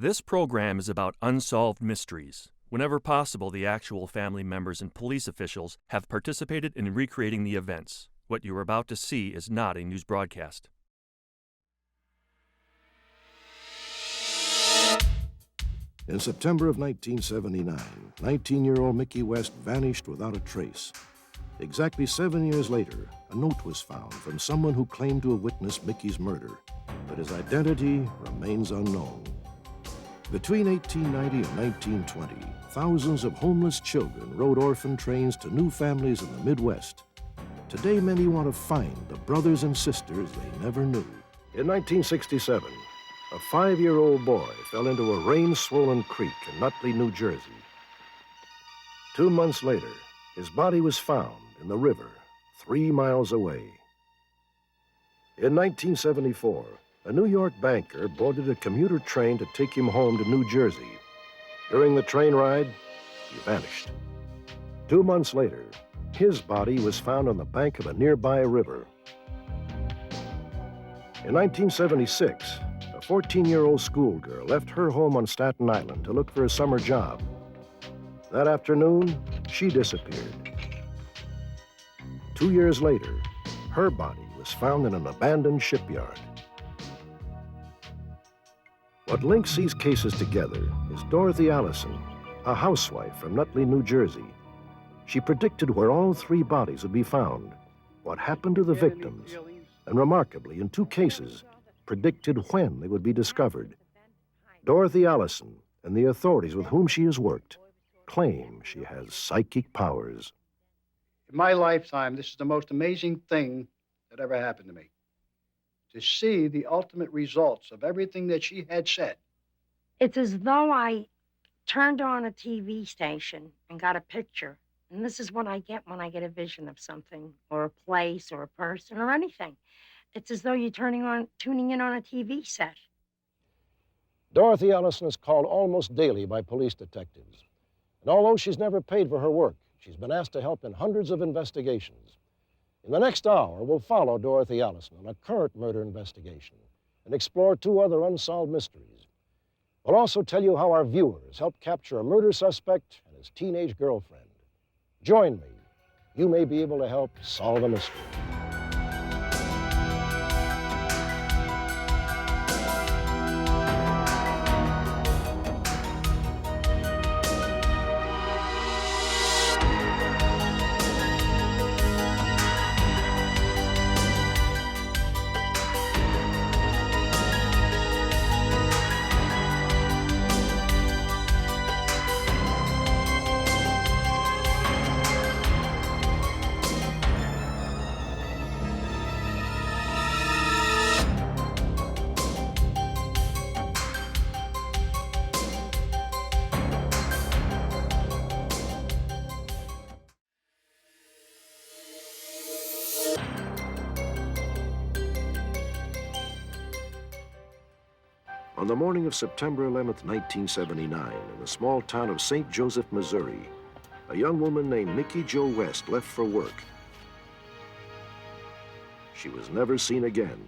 This program is about unsolved mysteries. Whenever possible, the actual family members and police officials have participated in recreating the events. What you are about to see is not a news broadcast. In September of 1979, 19-year-old Mickey West vanished without a trace. Exactly 7 years later, a note was found from someone who claimed to have witnessed Mickey's murder, but his identity remains unknown. Between 1890 and 1920, thousands of homeless children rode orphan trains to new families in the Midwest. Today, many want to find the brothers and sisters they never knew. In 1967, a 5-year-old boy fell into a rain-swollen creek in Nutley, New Jersey. 2 months later, his body was found in the river 3 miles away. In 1974, a New York banker boarded a commuter train to take him home to New Jersey. During the train ride, he vanished. 2 months later, his body was found on the bank of a nearby river. In 1976, a 14-year-old schoolgirl left her home on Staten Island to look for a summer job. That afternoon, she disappeared. 2 years later, her body was found in an abandoned shipyard. What links these cases together is Dorothy Allison, a housewife from Nutley, New Jersey. She predicted where all 3 bodies would be found, what happened to the victims, and remarkably, in 2 cases, predicted when they would be discovered. Dorothy Allison and the authorities with whom she has worked claim she has psychic powers. In my lifetime, this is the most amazing thing that ever happened to me. To see the ultimate results of everything that she had said. It's as though I turned on a TV station and got a picture. And this is what I get when I get a vision of something, or a place, or a person, or anything. It's as though you're tuning in on a TV set. Dorothy Allison is called almost daily by police detectives. And although she's never paid for her work, she's been asked to help in hundreds of investigations. In the next hour, we'll follow Dorothy Allison on a current murder investigation and explore 2 other unsolved mysteries. We'll also tell you how our viewers helped capture a murder suspect and his teenage girlfriend. Join me. You may be able to help solve a mystery. On the morning of September 11th, 1979, in the small town of St. Joseph, Missouri, a young woman named Mickey Jo West left for work. She was never seen again.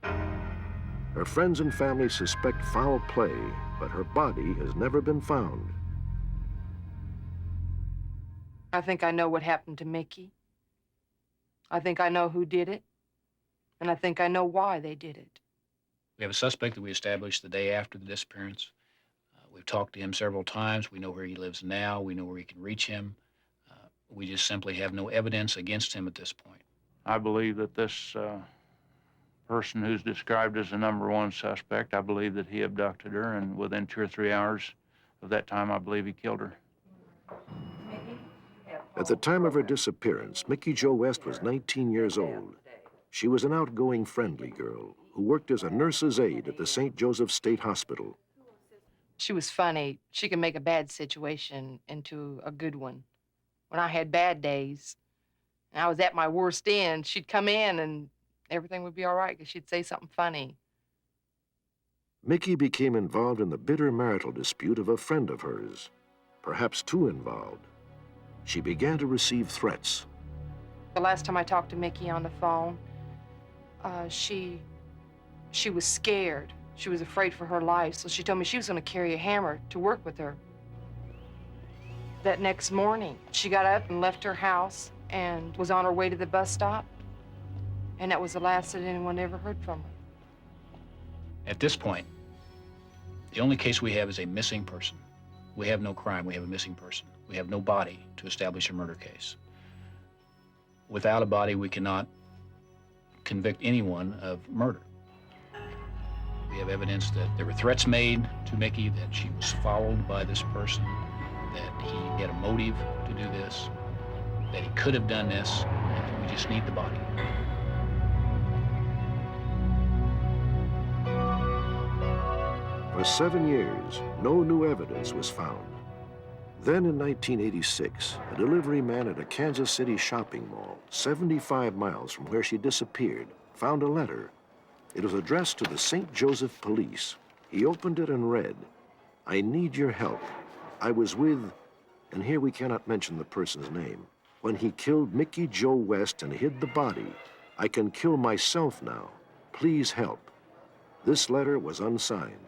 Her friends and family suspect foul play, but her body has never been found. I think I know what happened to Mickey. I think I know who did it, and I think I know why they did it. We have a suspect that we established the day after the disappearance. We've talked to him several times. We know where he lives now. We know where we can reach him. We just simply have no evidence against him at this point. I believe that this person who's described as the #1 suspect, I believe that he abducted her, and within 2 or 3 hours of that time, I believe he killed her. At the time of her disappearance, Mickey Jo West was 19 years old. She was an outgoing, friendly girl who worked as a nurse's aide at the St. Joseph State Hospital. She was funny. She could make a bad situation into a good one. When I had bad days, and I was at my worst end, she'd come in and everything would be all right because she'd say something funny. Mickey became involved in the bitter marital dispute of a friend of hers, perhaps too involved. She began to receive threats. The last time I talked to Mickey on the phone, she was scared. She was afraid for her life, so she told me she was going to carry a hammer to work with her. That next morning, she got up and left her house and was on her way to the bus stop. And that was the last that anyone ever heard from her. At this point, the only case we have is a missing person. We have no crime, we have a missing person. We have no body to establish a murder case. Without a body, we cannot convict anyone of murder. We have evidence that there were threats made to Mickey, that she was followed by this person, that he had a motive to do this, that he could have done this, and we just need the body. For 7 years, no new evidence was found. Then in 1986, a delivery man at a Kansas City shopping mall, 75 miles from where she disappeared, found a letter. It was addressed to the St. Joseph Police. He opened it and read, "I need your help. I was with," and here we cannot mention the person's name, "when he killed Mickey Joe West and hid the body. I can kill myself now. Please help." This letter was unsigned.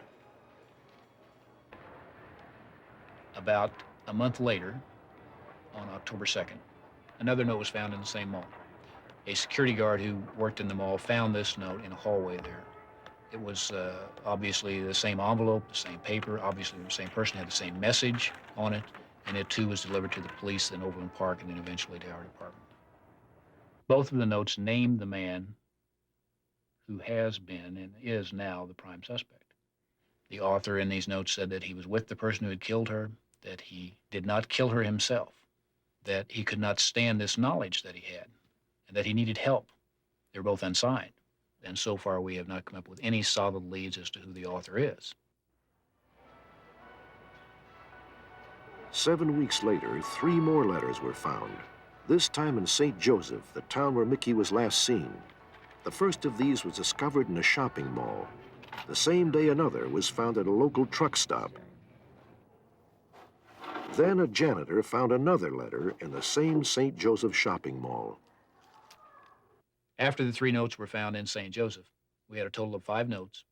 About a month later, on October 2nd, another note was found in the same mall. A security guard who worked in the mall found this note in a hallway there. It was obviously the same envelope, the same paper, obviously the same person, had the same message on it, and it too was delivered to the police in Overland Park and then eventually to our department. Both of the notes named the man who has been and is now the prime suspect. The author in these notes said that he was with the person who had killed her, that he did not kill her himself, that he could not stand this knowledge that he had, and that he needed help. They're both unsigned, and so far we have not come up with any solid leads as to who the author is. 7 weeks later, 3 more letters were found, this time in St. Joseph, the town where Mickey was last seen. The first of these was discovered in a shopping mall. The same day, another was found at a local truck stop. Then a janitor found another letter in the same St. Joseph shopping mall. After the 3 notes were found in St. Joseph, we had a total of 5 notes,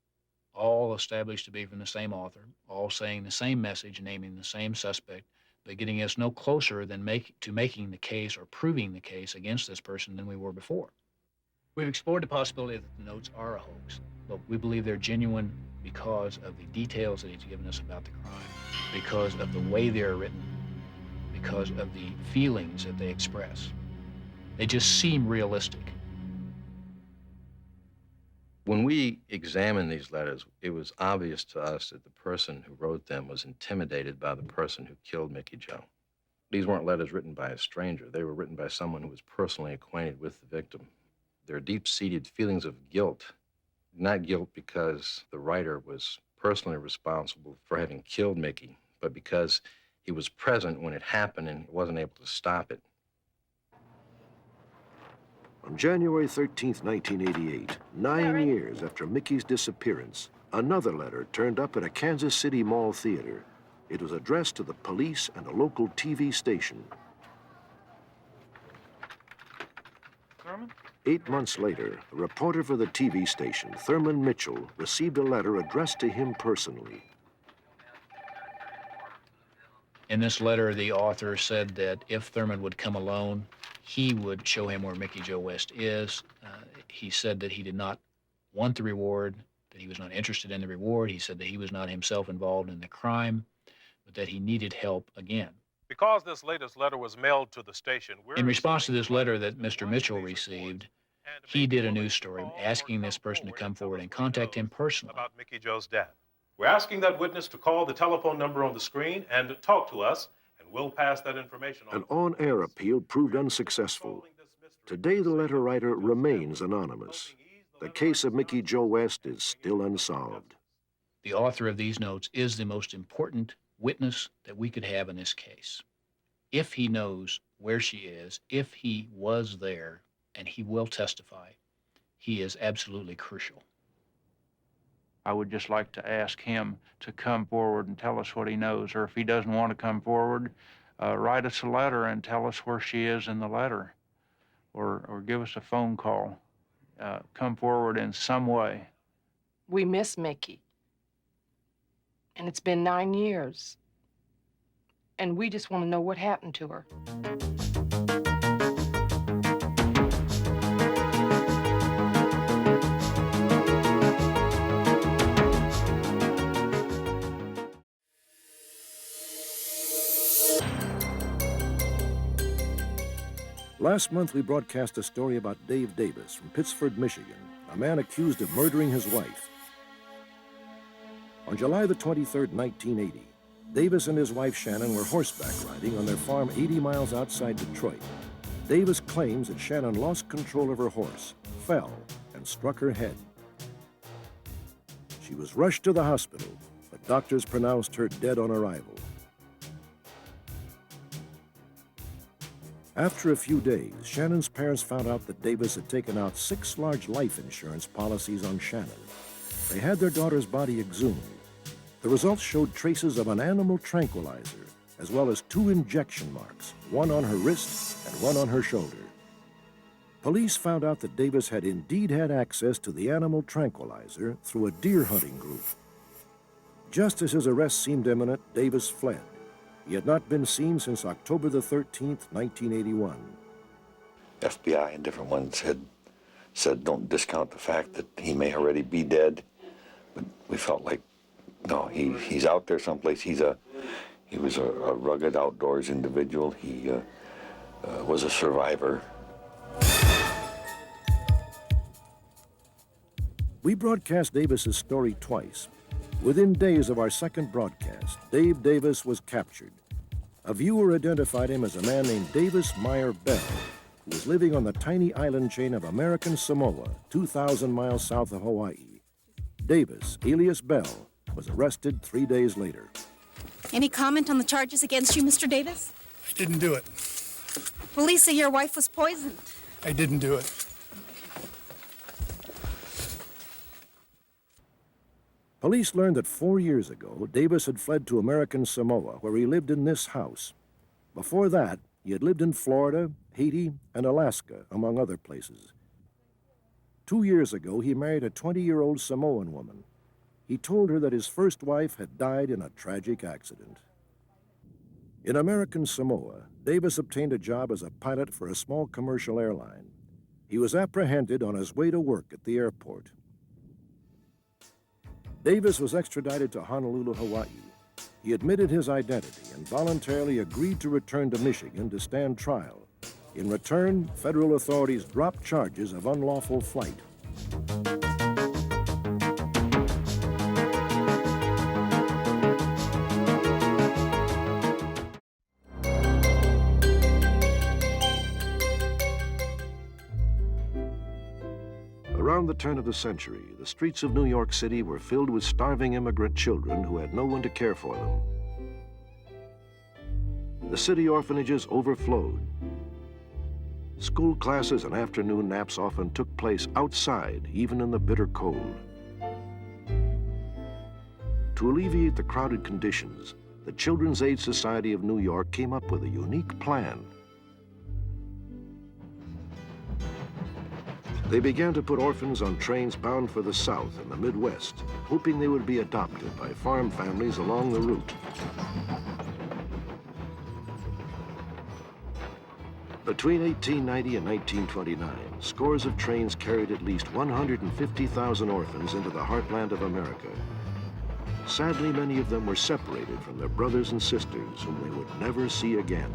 all established to be from the same author, all saying the same message, naming the same suspect, but getting us no closer than making the case or proving the case against this person than we were before. We've explored the possibility that the notes are a hoax, but we believe they're genuine because of the details that he's given us about the crime, because of the way they're written, because of the feelings that they express. They just seem realistic. When we examined these letters, it was obvious to us that the person who wrote them was intimidated by the person who killed Mickey Joe. These weren't letters written by a stranger. They were written by someone who was personally acquainted with the victim. There are deep-seated feelings of guilt, not guilt because the writer was personally responsible for having killed Mickey, but because he was present when it happened and wasn't able to stop it. On January 13th, 1988, 9 years after Mickey's disappearance, another letter turned up at a Kansas City mall theater. It was addressed to the police and a local TV station. Thurman? 8 months later, a reporter for the TV station, Thurman Mitchell, received a letter addressed to him personally. In this letter, the author said that if Thurman would come alone, he would show him where Mickey Joe West is. He said that he did not want the reward, that he was not interested in the reward. He said that he was not himself involved in the crime, but that he needed help again. Because this latest letter was mailed to the station, In response to this letter that Mr. Mitchell received, he did a news story asking this person to come forward and contact him personally. About Mickey Joe's death. We're asking that witness to call the telephone number on the screen and talk to us, and we'll pass that information on. An on-air appeal proved unsuccessful. Today, the letter writer remains anonymous. The case of Mickey Joe West is still unsolved. The author of these notes is the most important witness that we could have in this case. If he knows where she is, if he was there, and he will testify, he is absolutely crucial. I would just like to ask him to come forward and tell us what he knows, or if he doesn't want to come forward, write us a letter and tell us where she is in the letter, or give us a phone call. Come forward in some way. We miss Mickey. And it's been 9 years. And we just want to know what happened to her. Last month, we broadcast a story about Dave Davis from Pittsford, Michigan, a man accused of murdering his wife. On July the 23rd, 1980, Davis and his wife Shannon were horseback riding on their farm 80 miles outside Detroit. Davis claims that Shannon lost control of her horse, fell, and struck her head. She was rushed to the hospital, but doctors pronounced her dead on arrival. After a few days, Shannon's parents found out that Davis had taken out 6 large life insurance policies on Shannon. They had their daughter's body exhumed. The results showed traces of an animal tranquilizer, as well as 2 injection marks, one on her wrist and one on her shoulder. Police found out that Davis had indeed had access to the animal tranquilizer through a deer hunting group. Just as his arrest seemed imminent, Davis fled. He had not been seen since October the 13th, 1981. FBI and different ones had said don't discount the fact that he may already be dead, but we felt like, no, he's out there someplace. He was a rugged outdoors individual. He was a survivor. We broadcast Davis's story twice. Within days of our second broadcast, Dave Davis was captured. A viewer identified him as a man named Davis Meyer Bell, who was living on the tiny island chain of American Samoa, 2,000 miles south of Hawaii. Davis, alias Bell, was arrested 3 days later. Any comment on the charges against you, Mr. Davis? I didn't do it. Police say your wife was poisoned. I didn't do it. Police learned that 4 years ago, Davis had fled to American Samoa, where he lived in this house. Before that, he had lived in Florida, Haiti, and Alaska, among other places. 2 years ago, he married a 20-year-old Samoan woman. He told her that his first wife had died in a tragic accident. In American Samoa, Davis obtained a job as a pilot for a small commercial airline. He was apprehended on his way to work at the airport. Davis was extradited to Honolulu, Hawaii. He admitted his identity and voluntarily agreed to return to Michigan to stand trial. In return, federal authorities dropped charges of unlawful flight. Around the turn of the century, the streets of New York City were filled with starving immigrant children who had no one to care for them. The city orphanages overflowed. School classes and afternoon naps often took place outside, even in the bitter cold. To alleviate the crowded conditions, the Children's Aid Society of New York came up with a unique plan. They began to put orphans on trains bound for the South and the Midwest, hoping they would be adopted by farm families along the route. Between 1890 and 1929, scores of trains carried at least 150,000 orphans into the heartland of America. Sadly, many of them were separated from their brothers and sisters whom they would never see again.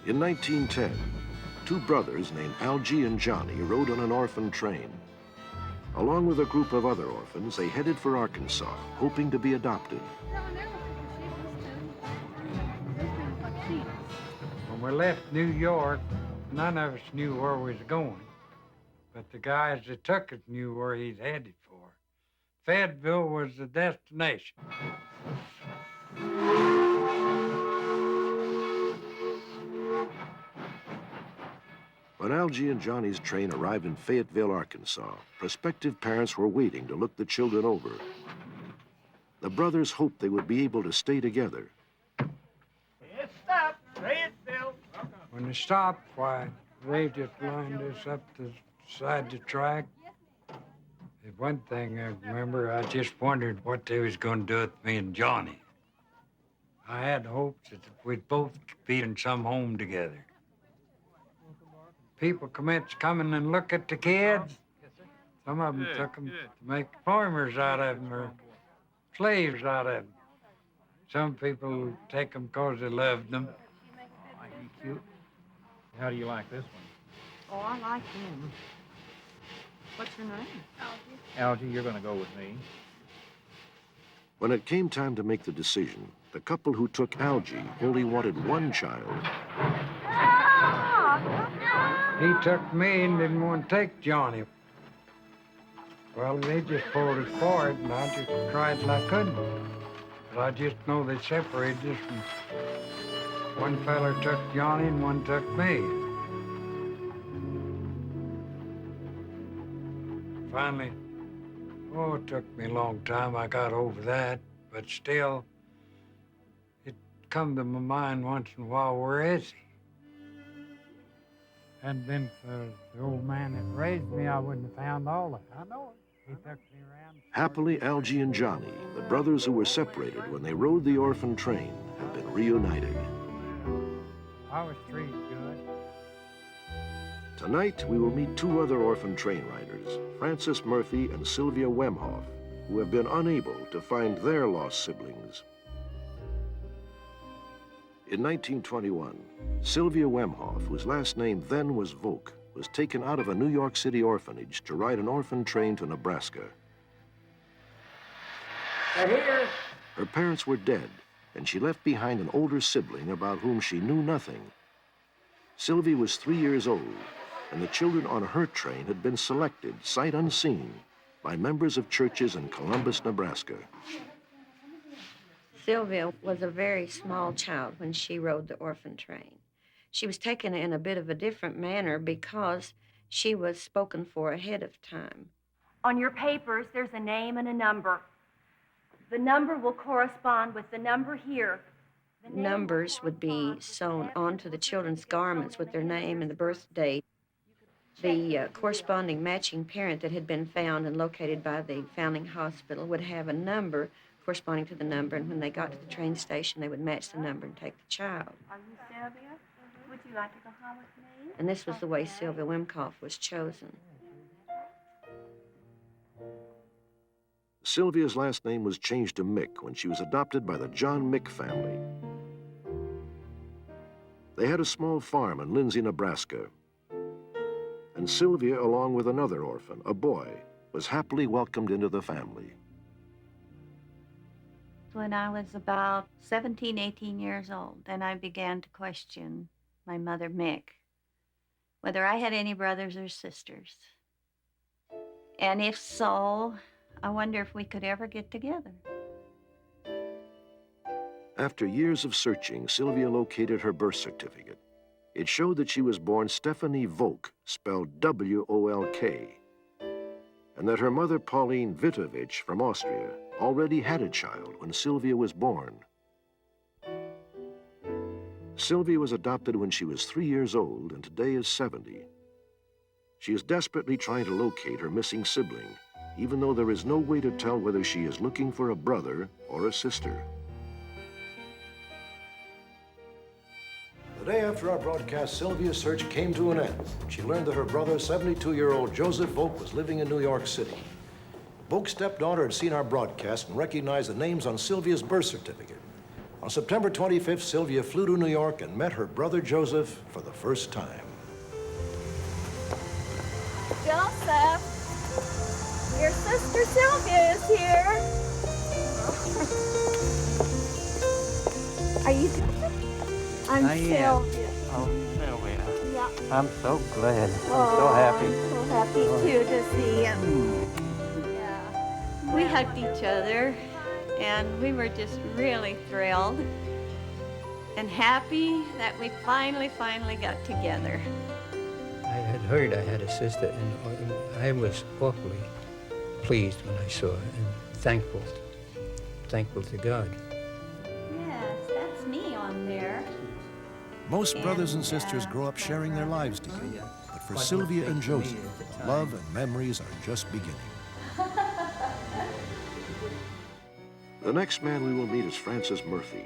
In 1910, 2 brothers named Algie and Johnny rode on an orphan train. Along with a group of other orphans, they headed for Arkansas, hoping to be adopted. When we left New York, none of us knew where we was going, but the guys that took us knew where he's headed for. Fayetteville was the destination. When Algie and Johnny's train arrived in Fayetteville, Arkansas, prospective parents were waiting to look the children over. The brothers hoped they would be able to stay together. It stopped, Fayetteville. When they stopped, why, they just lined us up the side of the track, The one thing I remember, I just wondered what they was going to do with me and Johnny. I had hopes that we'd both be in some home together. People commenced coming and look at the kids. Some of them took them to make farmers out of them or slaves out of them. Some people take them because they loved them. Oh, ain't he cute? How do you like this one? Oh, I like him. What's your name? Algie, you're going to go with me. When it came time to make the decision, the couple who took Algie only wanted one child. He took me and didn't want to take Johnny. Well, they just pulled us forward, and I just tried till I couldn't. But I just know they separated us, and one feller took Johnny and one took me. Finally, oh, it took me a long time. I got over that, but still, it come to my mind once in a while, where is he? Hadn't been for the old man that raised me, I wouldn't have found all that. I know it. He took me around. Happily, Algie and Johnny, the brothers who were separated when they rode the orphan train, have been reunited. I was treated good. Tonight, we will meet two other orphan train riders, Francis Murphy and Sylvia Wemhoff, who have been unable to find their lost siblings. In 1921, Sylvia Wemhoff, whose last name then was Volk, was taken out of a New York City orphanage to ride an orphan train to Nebraska. Her parents were dead, and she left behind an older sibling about whom she knew nothing. Sylvia was 3 years old, and the children on her train had been selected, sight unseen, by members of churches in Columbus, Nebraska. Sylvia was a very small child when she rode the orphan train. She was taken in a bit of a different manner because she was spoken for ahead of time. On your papers, there's a name and a number. The number will correspond with the number here. Numbers would be sewn onto the children's garments with their name and the birth date. The corresponding matching parent that had been found and located by the founding hospital would have a number corresponding to the number, and when they got to the train station, they would match the number and take the child. Are you Sylvia? Would you like to go home with me? And this was the way Sylvia Wemhoff was chosen. Sylvia's last name was changed to Mick when she was adopted by the John Mick family. They had a small farm in Lindsay, Nebraska. And Sylvia, along with another orphan, a boy, was happily welcomed into the family. When I was about 17, 18 years old, then I began to question my mother, Mick, whether I had any brothers or sisters. And if so, I wonder if we could ever get together. After years of searching, Sylvia located her birth certificate. It showed that she was born Stephanie Volk, spelled W-O-L-K, and that her mother, Pauline Vitovich from Austria, already had a child when Sylvia was born. Sylvia was adopted when she was 3 years old and today is 70. She is desperately trying to locate her missing sibling, even though there is no way to tell whether she is looking for a brother or a sister. The day after our broadcast, Sylvia's search came to an end. She learned that her brother, 72-year-old Joseph Volk, was living in New York City. Volk's stepdaughter had seen our broadcast and recognized the names on Sylvia's birth certificate. On September 25th, Sylvia flew to New York and met her brother Joseph for the first time. Joseph, your sister Sylvia is here. Are you Joseph? I'm Sylvia. Oh, Sylvia. Yeah. I'm so glad. I'm Oh, so happy. I'm so happy too to see you. We hugged each other, and we were just really thrilled and happy that we finally got together. I had heard I had a sister, and I was awfully pleased when I saw her, and thankful to God. Yes, that's me on there. Most brothers and sisters grow up sharing their lives together, but for Sylvia and Joseph, the love and memories are just beginning. The next man we will meet is Francis Murphy.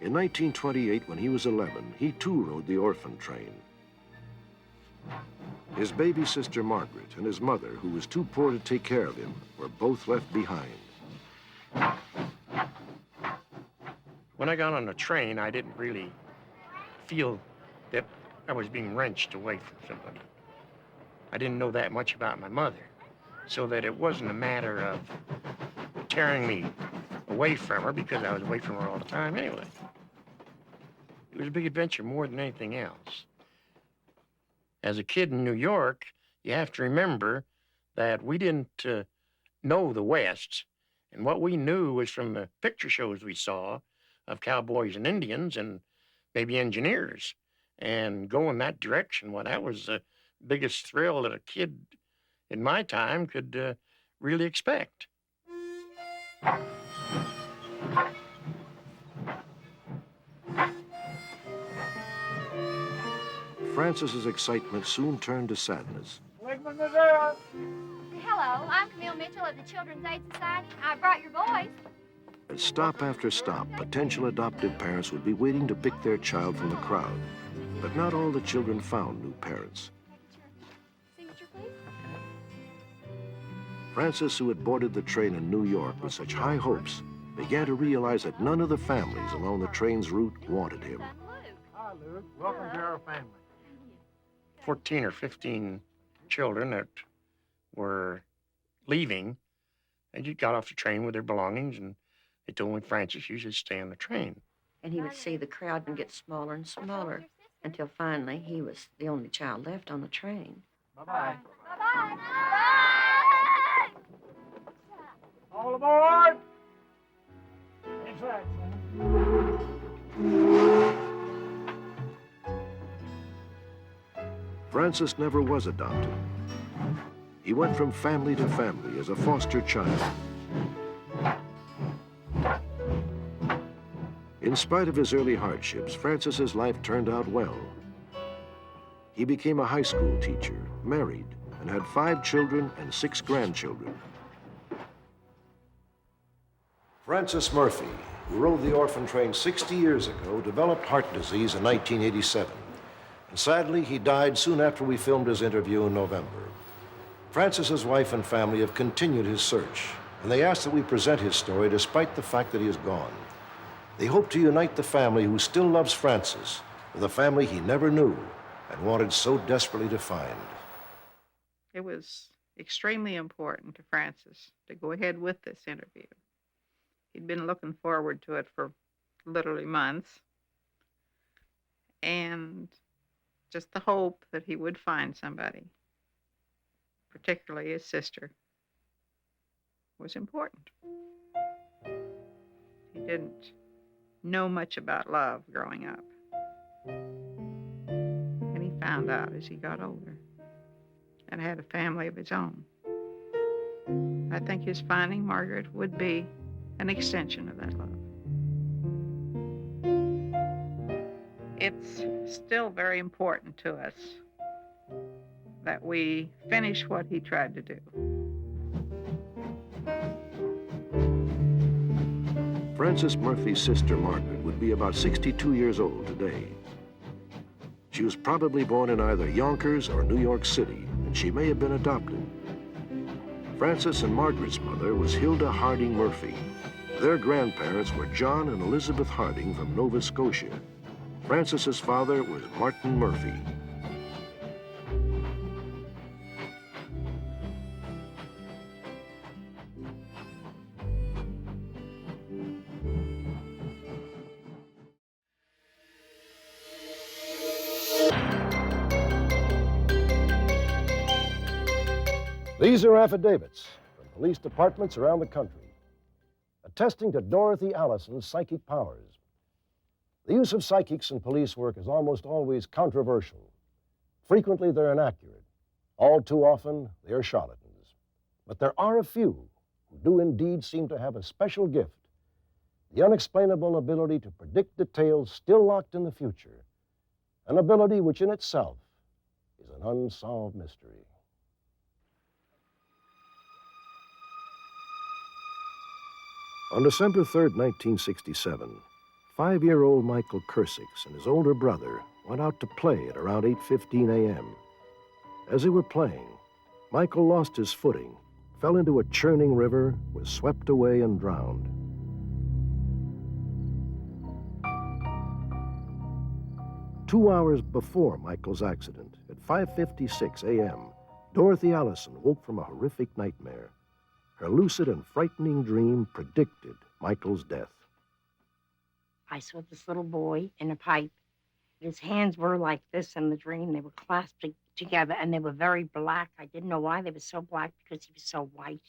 In 1928, when he was 11, he too rode the Orphan Train. His baby sister Margaret and his mother, who was too poor to take care of him, were both left behind. When I got on the train, I didn't really feel that I was being wrenched away from somebody. I didn't know that much about my mother, so that it wasn't a matter of tearing me away from her, because I was away from her all the time anyway. It was a big adventure more than anything else. As a kid in New York, you have to remember that we didn't know the West, and what we knew was from the picture shows we saw of cowboys and Indians and maybe engineers. And go in that direction, well, that was the biggest thrill that a kid in my time could really expect. Francis's excitement soon turned to sadness. Hello, I'm Camille Mitchell of the Children's Aid Society. I brought your boys. At stop after stop, potential adoptive parents would be waiting to pick their child from the crowd. But not all the children found new parents. Signature, please. Francis, who had boarded the train in New York with such high hopes, began to realize that none of the families along the train's route wanted him. Hi, Luke. Welcome to our family. 14 or 15 children that were leaving, and you got off the train with their belongings, and they told me, Francis, you should stay on the train. And he would see the crowd and get smaller and smaller until finally he was the only child left on the train. Bye-bye. Bye-bye. All aboard! Francis never was adopted. He went from family to family as a foster child. In spite of his early hardships, Francis's life turned out well. He became a high school teacher, married, and had 5 children and 6 grandchildren. Francis Murphy, who rode the Orphan Train 60 years ago, developed heart disease in 1987. And sadly, he died soon after we filmed his interview in November. Francis's wife and family have continued his search, and they ask that we present his story despite the fact that he is gone. They hope to unite the family who still loves Francis with a family he never knew and wanted so desperately to find. It was extremely important to Francis to go ahead with this interview. He'd been looking forward to it for literally months, and just the hope that he would find somebody, particularly his sister, was important. He didn't know much about love growing up, and he found out as he got older and had a family of his own. I think his finding Margaret would be an extension of that love. It's still very important to us that we finish what he tried to do. Francis Murphy's sister, Margaret, would be about 62 years old today. She was probably born in either Yonkers or New York City, and she may have been adopted. Francis and Margaret's mother was Hilda Harding Murphy. Their grandparents were John and Elizabeth Harding from Nova Scotia. Francis's father was Martin Murphy. These are affidavits from police departments around the country, attesting to Dorothy Allison's psychic powers. The use of psychics in police work is almost always controversial. Frequently, they're inaccurate. All too often, they are charlatans. But there are a few who do indeed seem to have a special gift, the unexplainable ability to predict details still locked in the future, an ability which in itself is an unsolved mystery. On December 3rd, 1967, 5-year-old Michael Kersix and his older brother went out to play at around 8:15 a.m. As they were playing, Michael lost his footing, fell into a churning river, was swept away and drowned. Two hours before Michael's accident, at 5:56 a.m., Dorothy Allison woke from a horrific nightmare. Her lucid and frightening dream predicted Michael's death. I saw this little boy in a pipe. His hands were like this in the dream. They were clasped together, and they were very black. I didn't know why they were so black, because he was so white.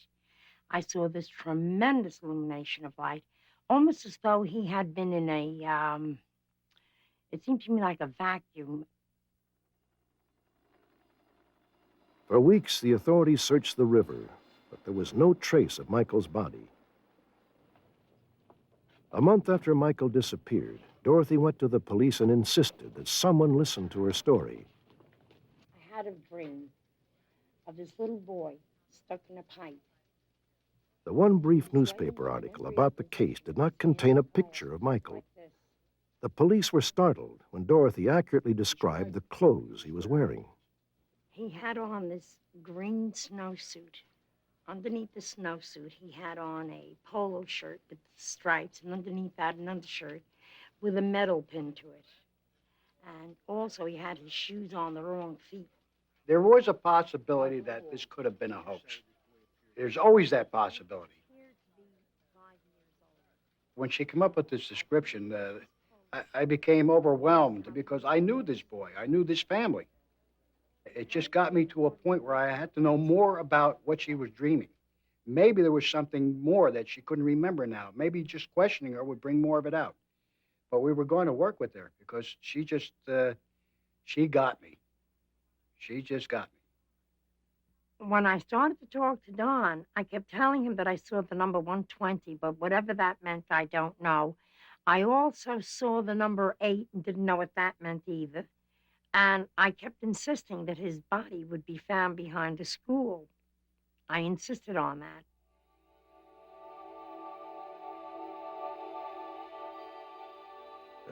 I saw this tremendous illumination of light, almost as though he had been in a, it seemed to me like a vacuum. For weeks, the authorities searched the river, but there was no trace of Michael's body. A month after Michael disappeared, Dorothy went to the police and insisted that someone listen to her story. I had a dream of this little boy stuck in a pipe. The one brief newspaper article about the case did not contain a picture of Michael. The police were startled when Dorothy accurately described the clothes he was wearing. He had on this green snowsuit. Underneath the snowsuit, he had on a polo shirt with stripes, and underneath that, an undershirt with a metal pin to it. And also, he had his shoes on the wrong feet. There was a possibility that this could have been a hoax. There's always that possibility. When she came up with this description, I became overwhelmed because I knew this boy. I knew this family. It just got me to a point where I had to know more about what she was dreaming. Maybe there was something more that she couldn't remember now. Maybe just questioning her would bring more of it out. But we were going to work with her because she just, she got me. She just got me. When I started to talk to Don, I kept telling him that I saw the number 120, but whatever that meant, I don't know. I also saw the number 8 and didn't know what that meant either. And I kept insisting that his body would be found behind a school. I insisted on that.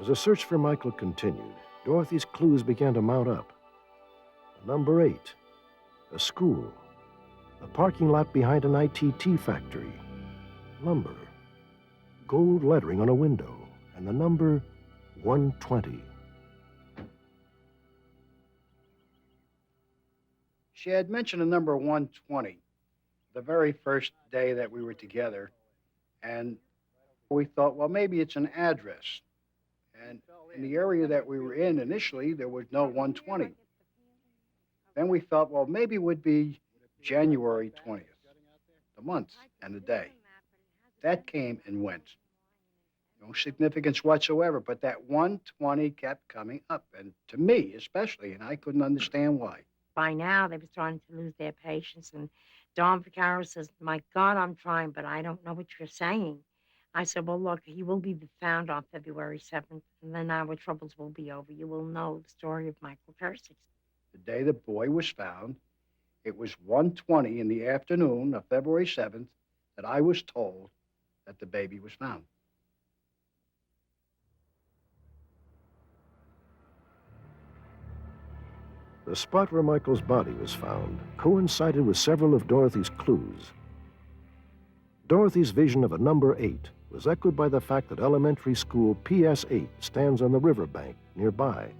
As the search for Michael continued, Dorothy's clues began to mount up. Number 8, a school, a parking lot behind an ITT factory, lumber, gold lettering on a window, and the number 120. She had mentioned the number 120 the very first day that we were together, and we thought, well, maybe it's an address. And in the area that we were in initially, there was no 120. Then we felt, well, maybe it would be January 20th, the month and the day. That came and went. No significance whatsoever, but that 120 kept coming up, and to me especially, and I couldn't understand why. By now, they were starting to lose their patience, and Don Vaccaro says, my God, I'm trying, but I don't know what you're saying. I said, well, look, he will be found on February 7th, and then our troubles will be over. You will know the story of Michael Kersix. The day the boy was found, it was 1:20 in the afternoon of February 7th that I was told that the baby was found. The spot where Michael's body was found coincided with several of Dorothy's clues. Dorothy's vision of a number 8 was echoed by the fact that elementary school PS8 stands on the riverbank nearby.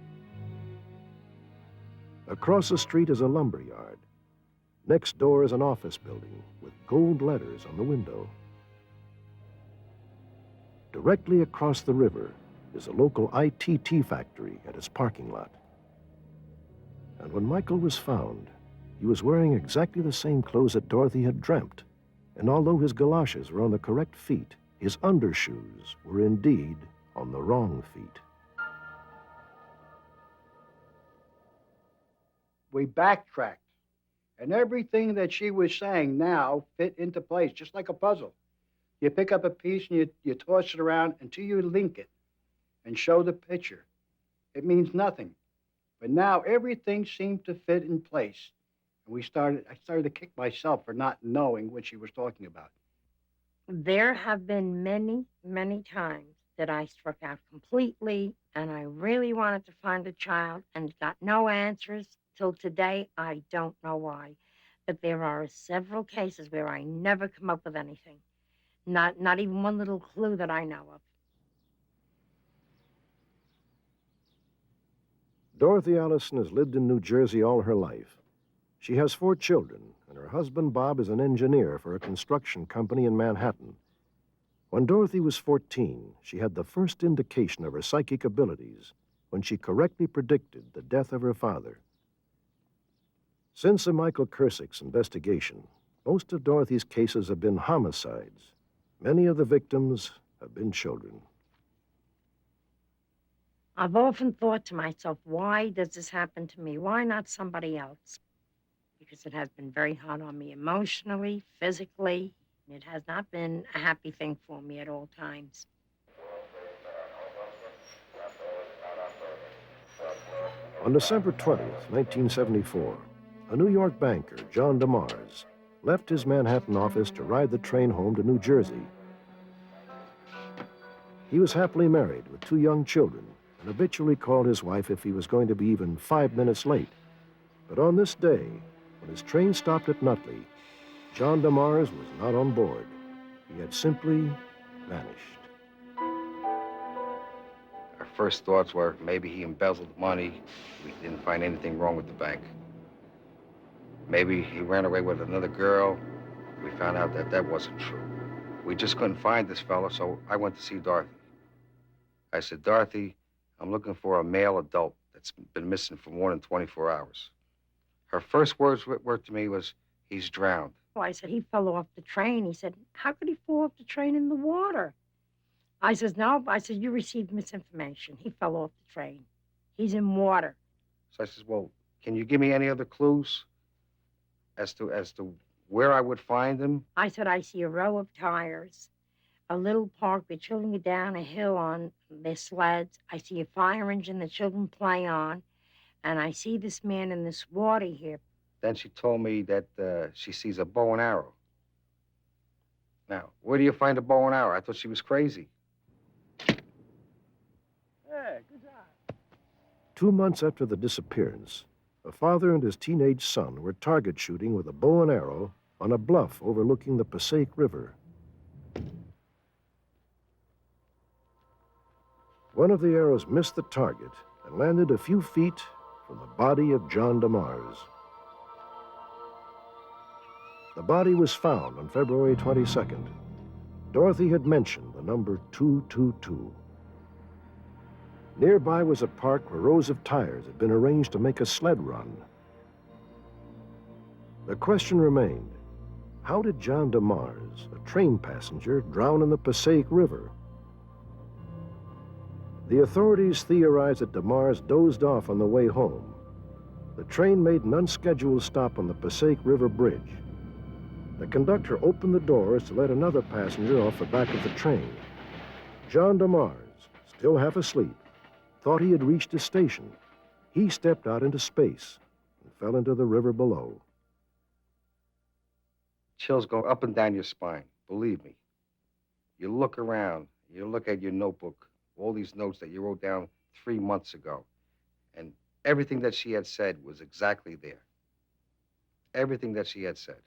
Across the street is a lumber yard. Next door is an office building with gold letters on the window. Directly across the river is a local ITT factory and its parking lot. And when Michael was found, he was wearing exactly the same clothes that Dorothy had dreamt. And although his galoshes were on the correct feet, his undershoes were indeed on the wrong feet. We backtracked, and everything that she was saying now fit into place, just like a puzzle. You pick up a piece and you toss it around until you link it and show the picture. It means nothing. But now everything seemed to fit in place. And I started to kick myself for not knowing what she was talking about. There have been many, many times that I struck out completely and I really wanted to find a child and got no answers till today. I don't know why. But there are several cases where I never come up with anything. Not even one little clue that I know of. Dorothy Allison has lived in New Jersey all her life. She has 4 children, and her husband, Bob, is an engineer for a construction company in Manhattan. When Dorothy was 14, she had the first indication of her psychic abilities when she correctly predicted the death of her father. Since the Michael Kersick's investigation, most of Dorothy's cases have been homicides. Many of the victims have been children. I've often thought to myself, why does this happen to me? Why not somebody else? Because it has been very hard on me emotionally, physically. It has not been a happy thing for me at all times. On December 20th, 1974, a New York banker, John DeMars, left his Manhattan office to ride the train home to New Jersey. He was happily married with 2 young children and habitually called his wife if he was going to be even 5 minutes late. But on this day, when his train stopped at Nutley, John DeMars was not on board. He had simply vanished. Our first thoughts were maybe he embezzled money. We didn't find anything wrong with the bank. Maybe he ran away with another girl. We found out that that wasn't true. We just couldn't find this fella, so I went to see Dorothy. I said, Dorothy, I'm looking for a male adult that's been missing for more than 24 hours. Her first words were to me was, he's drowned. I said, he fell off the train. He said, how could he fall off the train in the water? I says, no. I said, you received misinformation. He fell off the train. He's in water. So I says, well, can you give me any other clues as to where I would find him? I said, I see a row of tires, a little park where children get down a hill on their sleds. I see a fire engine that children play on, and I see this man in this water here. Then she told me that she sees a bow and arrow. Now, where do you find a bow and arrow? I thought she was crazy. Hey, good job. 2 months after the disappearance, a father and his teenage son were target shooting with a bow and arrow on a bluff overlooking the Passaic River. One of the arrows missed the target and landed a few feet from the body of John DeMars. The body was found on February 22nd. Dorothy had mentioned the number 222. Nearby was a park where rows of tires had been arranged to make a sled run. The question remained, how did John DeMars, a train passenger, drown in the Passaic River? The authorities theorized that DeMars dozed off on the way home. The train made an unscheduled stop on the Passaic River Bridge. The conductor opened the doors to let another passenger off the back of the train. John DeMars, still half asleep, thought he had reached his station. He stepped out into space and fell into the river below. Chills go up and down your spine, believe me. You look around, you look at your notebook, all these notes that you wrote down 3 months ago, and everything that she had said was exactly there. Everything that she had said.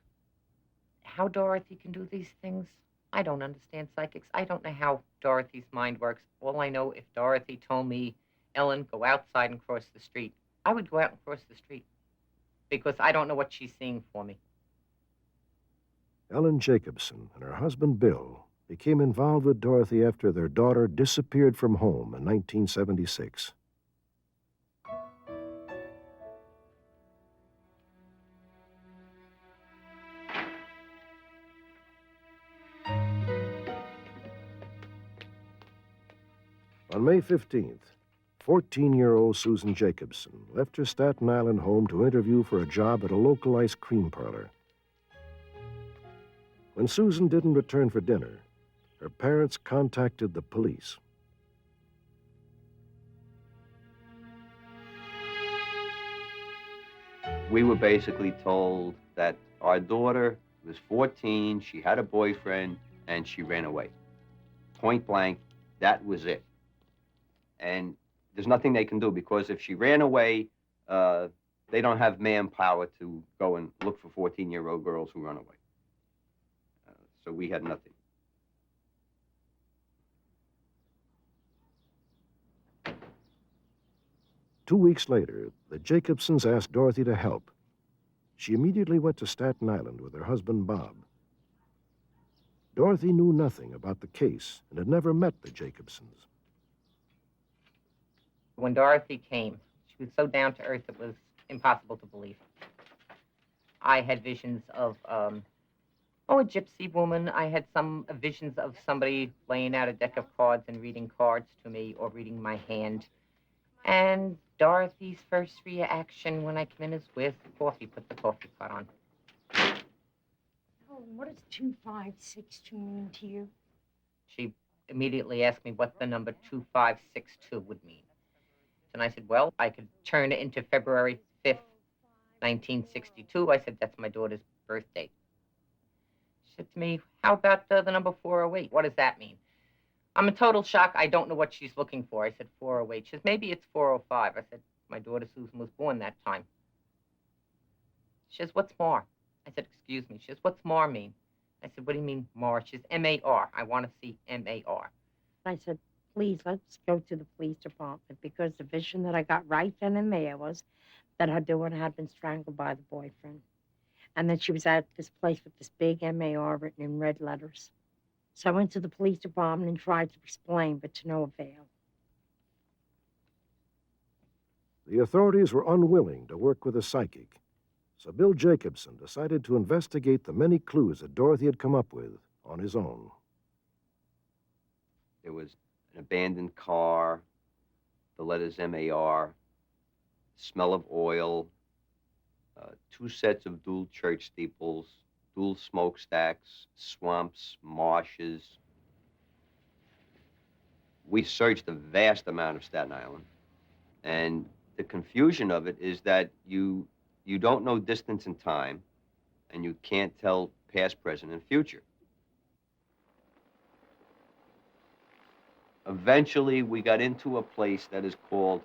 How Dorothy can do these things, I don't understand psychics. I don't know how Dorothy's mind works. All I know, if Dorothy told me, Ellen, go outside and cross the street, I would go out and cross the street because I don't know what she's seeing for me. Ellen Jacobson and her husband, Bill, became involved with Dorothy after their daughter disappeared from home in 1976. On May 15th, 14-year-old Susan Jacobson left her Staten Island home to interview for a job at a local ice cream parlor. When Susan didn't return for dinner, her parents contacted the police. We were basically told that our daughter was 14, she had a boyfriend, and she ran away. Point blank, that was it. And there's nothing they can do, because if she ran away, they don't have manpower to go and look for 14-year-old girls who run away. So we had nothing. Two weeks later, the Jacobsons asked Dorothy to help. She immediately went to Staten Island with her husband, Bob. Dorothy knew nothing about the case and had never met the Jacobsons. When Dorothy came, she was so down to earth it was impossible to believe. I had visions of, a gypsy woman. I had some visions of somebody laying out a deck of cards and reading cards to me or reading my hand. And Dorothy's first reaction when I came in is, "Where's the coffee? Put the coffee pot on." Oh, what does 2562 mean to you? She immediately asked me what the number 2562 would mean. And I said, well, I could turn it into February 5th, 1962. I said, that's my daughter's birth date. She said to me, how about the number 408? What does that mean? I'm in total shock. I don't know what she's looking for. I said, 408. She says, maybe it's 405. I said, my daughter Susan was born that time. She says, what's Mar? I said, excuse me. She says, what's Mar mean? I said, what do you mean Mar? She says, M-A-R. I want to see M-A-R. I said, please, let's go to the police department, because the vision that I got right then and there was that her daughter had been strangled by the boyfriend, and that she was at this place with this big M-A-R written in red letters. So I went to the police department and tried to explain, but to no avail. The authorities were unwilling to work with a psychic, so Bill Jacobson decided to investigate the many clues that Dorothy had come up with on his own. There was an abandoned car, the letters M-A-R, smell of oil, 2 sets of dual church steeples, dual smokestacks, swamps, marshes. We searched a vast amount of Staten Island, and the confusion of it is that you don't know distance and time, and you can't tell past, present, and future. Eventually, we got into a place that is called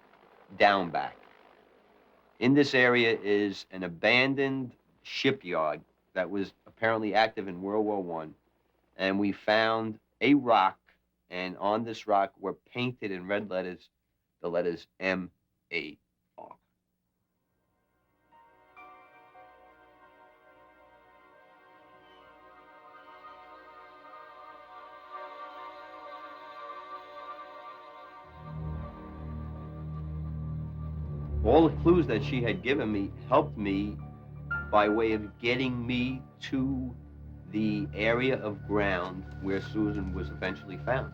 Downback. In this area is an abandoned shipyard that was apparently active in World War I, and we found a rock, and on this rock were painted in red letters the letters M-A-R. All the clues that she had given me helped me by way of getting me to the area of ground where Susan was eventually found.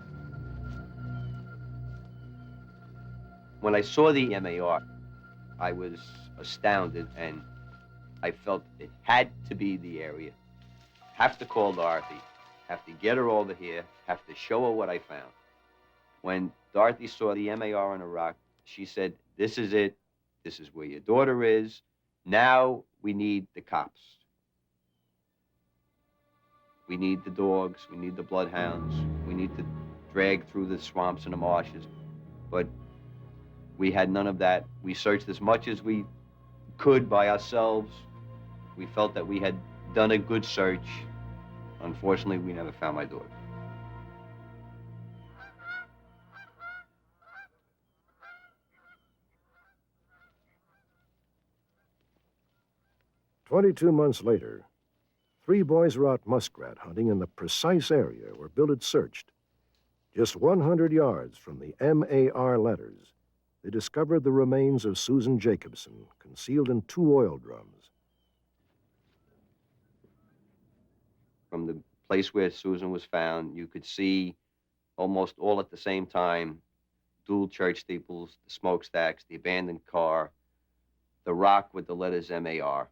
When I saw the M-A-R, I was astounded, and I felt it had to be the area. Have to call Dorothy, have to get her over here, have to show her what I found. When Dorothy saw the M-A-R on a rock, she said, this is it. This is where your daughter is. Now we need the cops. We need the dogs. We need the bloodhounds. We need to drag through the swamps and the marshes. But we had none of that. We searched as much as we could by ourselves. We felt that we had done a good search. Unfortunately, we never found my daughter. "22 months later, 3 boys were out muskrat hunting in the precise area where Bill had searched. Just 100 yards from the M-A-R letters, they discovered the remains of Susan Jacobson, concealed in 2 oil drums. From the place where Susan was found, you could see almost all at the same time dual church steeples, the smokestacks, the abandoned car, the rock with the letters M-A-R.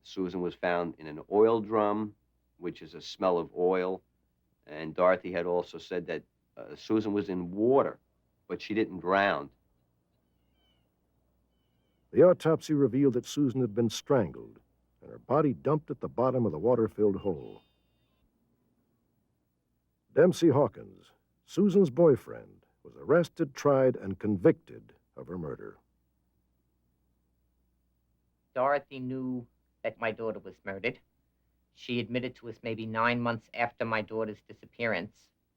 Susan was found in an oil drum, which is a smell of oil. And Dorothy had also said that Susan was in water, but she didn't drown. The autopsy revealed that Susan had been strangled and her body dumped at the bottom of the water-filled hole. Dempsey Hawkins, Susan's boyfriend, was arrested, tried, and convicted of her murder. Dorothy knew that my daughter was murdered. She admitted to us maybe 9 months after my daughter's disappearance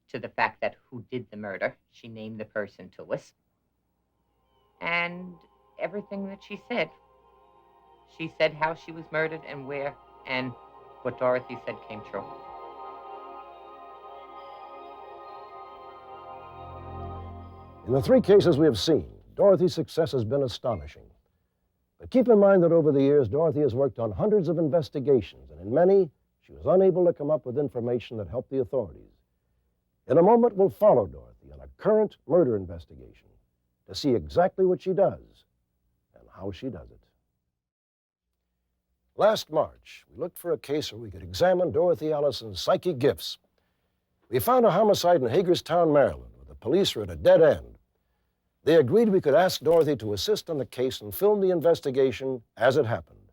to the fact that who did the murder. She named the person to us. And everything that she said how she was murdered and where, and what Dorothy said came true. In the 3 cases we have seen, Dorothy's success has been astonishing. But keep in mind that over the years, Dorothy has worked on hundreds of investigations, and in many, she was unable to come up with information that helped the authorities. In a moment, we'll follow Dorothy on a current murder investigation to see exactly what she does and how she does it. Last March, we looked for a case where we could examine Dorothy Allison's psychic gifts. We found a homicide in Hagerstown, Maryland, where the police were at a dead end. They agreed we could ask Dorothy to assist on the case and film the investigation as it happened.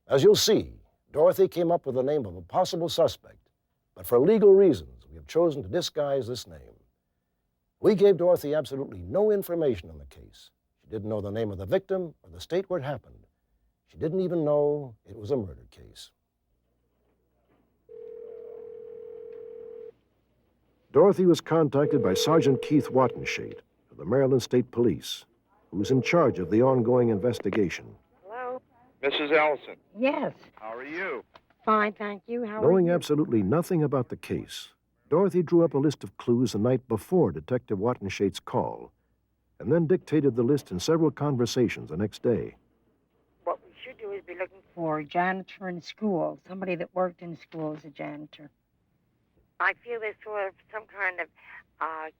As you'll see, Dorothy came up with the name of a possible suspect, but for legal reasons, we have chosen to disguise this name. We gave Dorothy absolutely no information on the case. She didn't know the name of the victim or the state where it happened. She didn't even know it was a murder case. Dorothy was contacted by Sergeant Keith Wattenshate of the Maryland State Police, who's in charge of the ongoing investigation. Hello? Mrs. Allison, Yes. how are you? Fine, thank you. How are Knowing you? absolutely nothing about the case, Dorothy drew up a list of clues the night before Detective Wattenshate's call, and then dictated the list in several conversations the next day. What we should do is be looking for a janitor in school, somebody that worked in school as a janitor. I feel there's sort of some kind of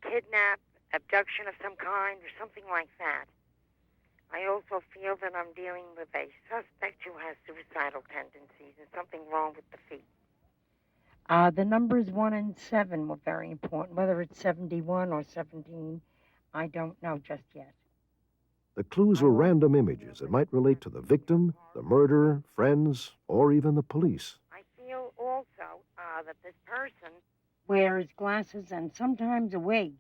kidnap, abduction of some kind, or something like that. I also feel that I'm dealing with a suspect who has suicidal tendencies and something wrong with the feet. The numbers 1 and 7 were very important. Whether it's 71 or 17, I don't know just yet. The clues were random images that might relate to the victim, the murderer, friends, or even the police. I feel also that this person wears glasses and sometimes a wig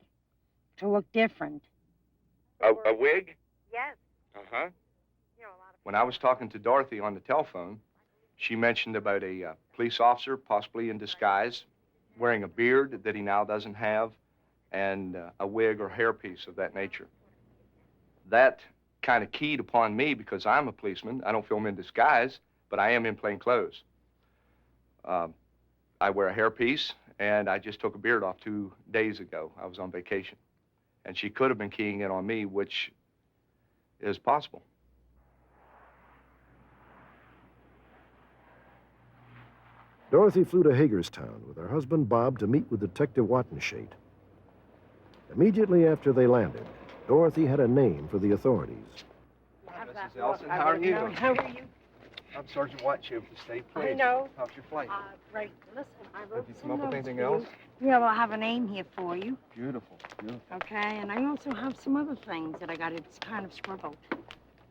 to look different. A wig? Yes. Uh-huh. When I was talking to Dorothy on the telephone, she mentioned about a police officer, possibly in disguise, wearing a beard that he now doesn't have, and a wig or hairpiece of that nature. That kind of keyed upon me because I'm a policeman. I don't film in disguise, but I am in plain clothes. I wear a hairpiece, and I just took a beard off 2 days ago. I was on vacation. And she could have been keying in on me, which is possible. Dorothy flew to Hagerstown with her husband Bob to meet with Detective Wattenshate. Immediately after they landed, Dorothy had a name for the authorities. Mrs. Allison, how are you? How are you? I'm Sergeant Wattenshate of the State Police. I know. How's your flight? Great. Listen, I wrote Have you some come up with notes anything for you. else? Yeah, well, I have a name here for you. Beautiful, beautiful. Okay, and I also have some other things that I got. It's kind of scribbled.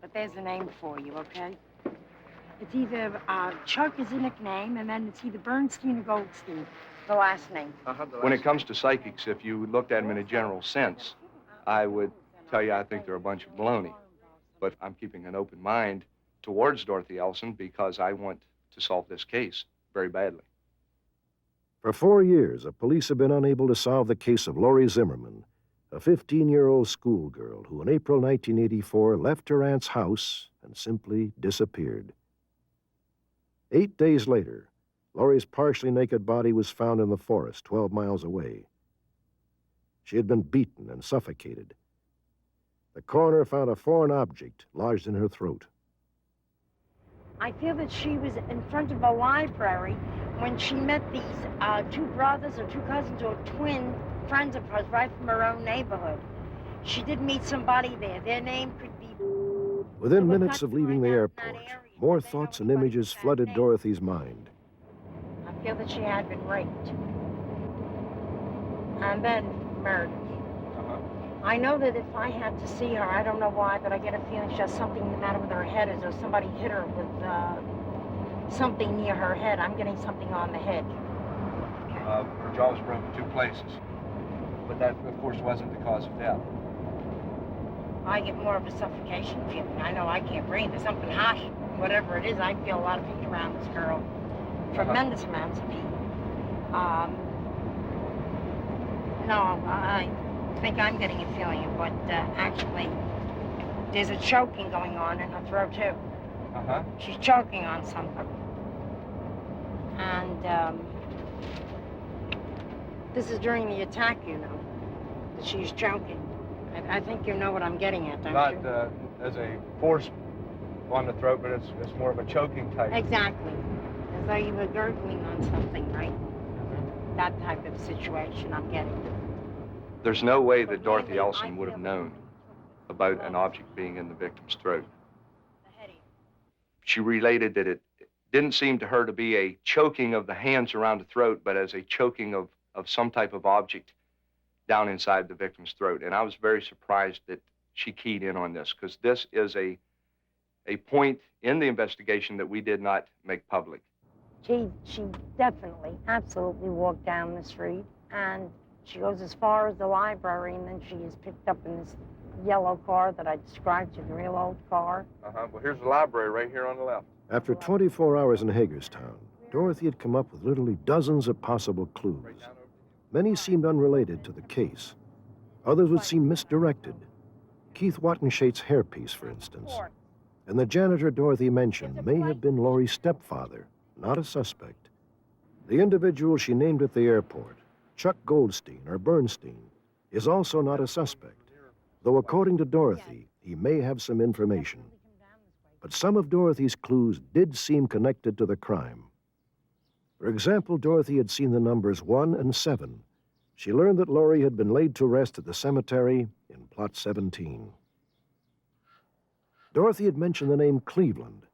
But there's a name for you, okay? It's either Chuck is a nickname, and then it's either Bernstein or Goldstein, the last name. When it comes to psychics, if you looked at them in a general sense, I would tell you I think they're a bunch of baloney. But I'm keeping an open mind towards Dorothy Allison because I want to solve this case very badly. For 4 years, the police have been unable to solve the case of Lori Zimmerman, a 15-year-old schoolgirl who in April 1984 left her aunt's house and simply disappeared. 8 days later, Lori's partially naked body was found in the forest 12 miles away. She had been beaten and suffocated. The coroner found a foreign object lodged in her throat. I feel that she was in front of a library when she met these 2 brothers or 2 cousins or twin friends of hers right from her own neighborhood. She did meet somebody there. Their name could be... Within minutes of leaving the airport, more thoughts and images flooded Dorothy's mind. I feel that she had been raped. And then murdered. I know that if I had to see her, I don't know why, but I get a feeling she has something the matter with her head, as though somebody hit her with something near her head. I'm getting something on the head. Okay. Her jaw was broken 2 places. But that, of course, wasn't the cause of death. I get more of a suffocation feeling. I know I can't breathe. There's something hot, whatever it is. I feel a lot of heat around this girl. Tremendous amounts of heat. No, I think I'm getting a feeling, but actually, there's a choking going on in her throat, too. She's choking on something. And this is during the attack, you know, that she's choking. I think you know what I'm getting at, don't you? Not as a force on the throat, but it's more of a choking type. Exactly. As though you were gurgling on something, right? That type of situation I'm getting. There's no way that Dorothy Allison would have known about an object being in the victim's throat. She related that it didn't seem to her to be a choking of the hands around the throat, but as a choking of some type of object down inside the victim's throat. And I was very surprised that she keyed in on this, because this is a point in the investigation that we did not make public. She definitely, absolutely walked down the street, and she goes as far as the library, and then she is picked up in this yellow car that I described to you, the real old car. Well, here's the library right here on the left. After 24 hours in Hagerstown, Dorothy had come up with literally dozens of possible clues. Many seemed unrelated to the case. Others would seem misdirected. Keith Wattenshate's hairpiece, for instance. And the janitor Dorothy mentioned may have been Laurie's stepfather, not a suspect. The individual she named at the airport, Chuck Goldstein or Bernstein, is also not a suspect, though according to Dorothy, he may have some information. But some of Dorothy's clues did seem connected to the crime. For example, Dorothy had seen the numbers 1 and 7. She learned that Laurie had been laid to rest at the cemetery in Plot 17. Dorothy had mentioned the name Cleveland.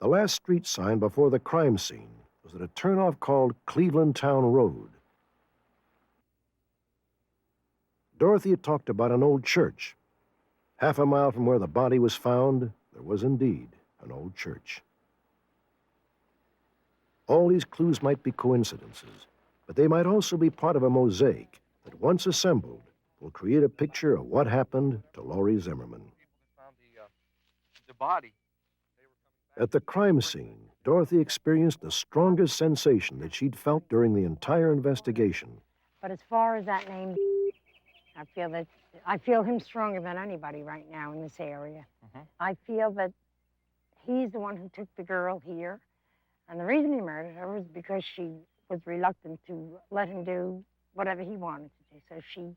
The last street sign before the crime scene was at a turnoff called Cleveland Town Road. Dorothy had talked about an old church. Half a mile from where the body was found, there was indeed an old church. All these clues might be coincidences, but they might also be part of a mosaic that, once assembled, will create a picture of what happened to Laurie Zimmerman. The body. At the crime scene, Dorothy experienced the strongest sensation that she'd felt during the entire investigation. But as far as that name, I feel him stronger than anybody right now in this area. I feel that he's the one who took the girl here. And the reason he murdered her was because she was reluctant to let him do whatever he wanted to do. So she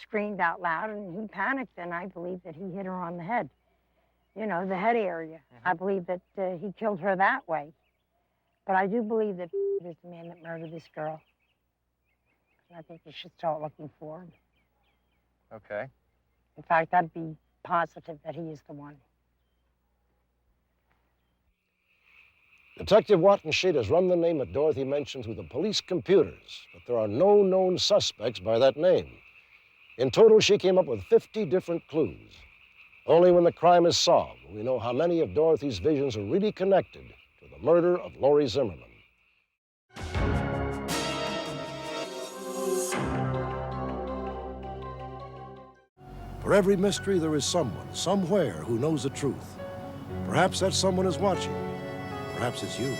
screamed out loud, and he panicked, and I believe that he hit her on the head. You know, the head area. I believe that he killed her that way. But I do believe that is the man that murdered this girl. And I think you should start looking for him. Okay. In fact, I'd be positive that he is the one. Detective Wattenshade has run the name that Dorothy mentioned through the police computers, but there are no known suspects by that name. In total, she came up with 50 different clues. Only when the crime is solved will we know how many of Dorothy's visions are really connected to the murder of Laurie Zimmerman. For every mystery, there is someone, somewhere, who knows the truth. Perhaps that someone is watching. Perhaps it's you.